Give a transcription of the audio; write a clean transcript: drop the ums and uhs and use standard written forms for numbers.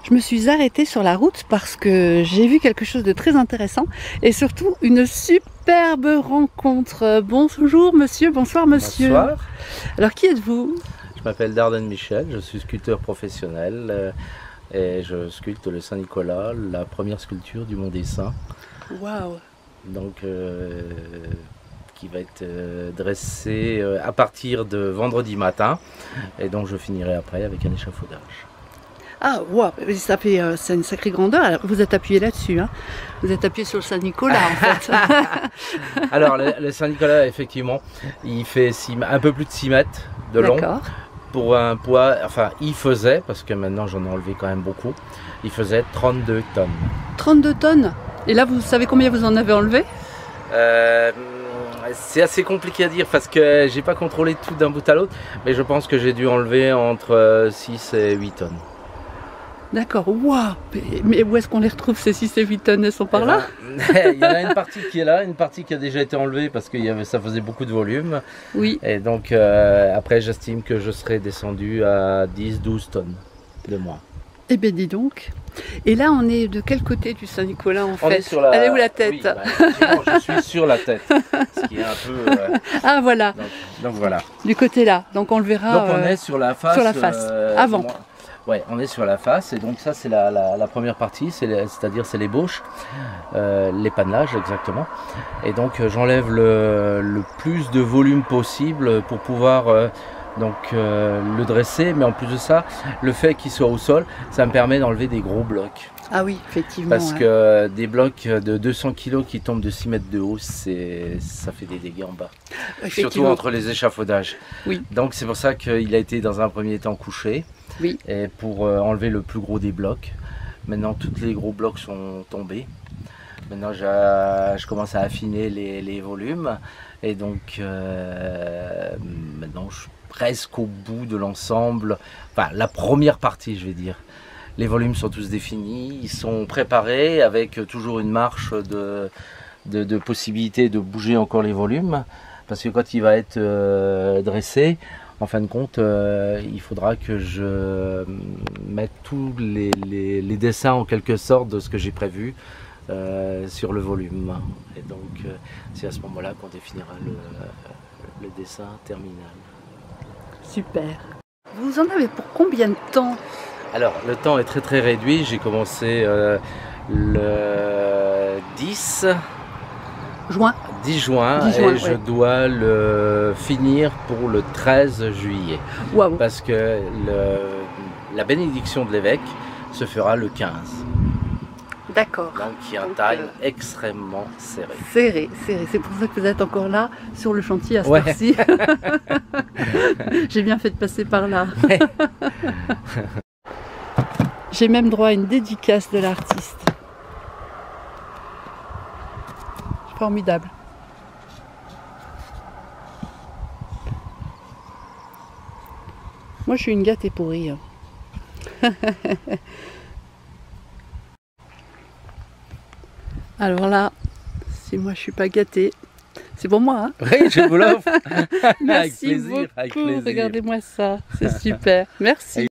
Je me suis arrêtée sur la route parce que j'ai vu quelque chose de très intéressant et surtout une superbe rencontre. Bonjour monsieur, bonsoir monsieur. Bonsoir. Alors qui êtes-vous? Je m'appelle Darden Michel, je suis sculpteur professionnel et je sculpte le Saint-Nicolas, la première sculpture du Mont des Saints. Waouh. Donc qui va être dressée à partir de vendredi matin et donc je finirai après avec un échafaudage. Ah, wow, ça fait, c'est une sacrée grandeur. Alors, vous êtes appuyé là-dessus, hein. Vous êtes appuyé sur le Saint-Nicolas, en fait. Alors, le Saint-Nicolas, effectivement, il fait un peu plus de 6 mètres de long. Pour un poids, enfin, il faisait, parce que maintenant j'en ai enlevé quand même beaucoup, il faisait 32 tonnes. 32 tonnes? Et là, vous savez combien vous en avez enlevé? C'est assez compliqué à dire parce que j'ai pas contrôlé tout d'un bout à l'autre, mais je pense que j'ai dû enlever entre 6 et 8 tonnes. D'accord, waouh! Mais où est-ce qu'on les retrouve ces 6 et 8 tonnes? Elles sont par là? Il y en a une partie qui est là, une partie qui a déjà été enlevée parce que ça faisait beaucoup de volume. Oui. Et donc après j'estime que je serai descendu à 10-12 tonnes de moins. Eh bien dis donc. Et là on est de quel côté du Saint-Nicolas en fait? On est sur la... Elle est où la tête? Oui, je suis sur la tête, ce qui est un peu... Ah voilà. Donc voilà. Du côté là, donc on le verra. Donc on est sur la face. Sur la face, avant. Ouais, on est sur la face et donc ça c'est la première partie, c'est-à-dire c'est l'ébauche, l'épannelage exactement. Et donc j'enlève le plus de volume possible pour pouvoir le dresser, mais en plus de ça, le fait qu'il soit au sol, ça me permet d'enlever des gros blocs. Ah oui, effectivement. Parce que des blocs de 200 kg qui tombent de 6 mètres de haut, ça fait des dégâts en bas. Surtout entre les échafaudages. Oui. Donc c'est pour ça qu'il a été dans un premier temps couché. Oui. Et pour enlever le plus gros des blocs. Maintenant, tous les gros blocs sont tombés. Maintenant, je commence à affiner les volumes. Et donc, maintenant, je suis presque au bout de l'ensemble. Enfin, la première partie, je vais dire. Les volumes sont tous définis. Ils sont préparés avec toujours une marche de possibilité de bouger encore les volumes. Parce que quand il va être dressé, en fin de compte, il faudra que je mette tous les dessins en quelque sorte de ce que j'ai prévu sur le volume. Et donc c'est à ce moment-là qu'on définira le dessin terminal. Super. Vous en avez pour combien de temps? Alors le temps est très très réduit. J'ai commencé le 10 juin et je dois le finir pour le 13 juillet. Wow. Parce que la bénédiction de l'évêque se fera le 15. D'accord. Donc il y a un time extrêmement serré. Serré. C'est pour ça que vous êtes encore là sur le chantier à cette heure-ci. J'ai bien fait de passer par là. Ouais. J'ai même droit à une dédicace de l'artiste. Formidable. Moi je suis une gâtée pourrie. Alors là, si moi je suis pas gâtée, c'est pour moi. Hein. Oui, je vous l'offre. Merci avec plaisir, beaucoup. avec plaisir. Regardez-moi ça, c'est super. Merci.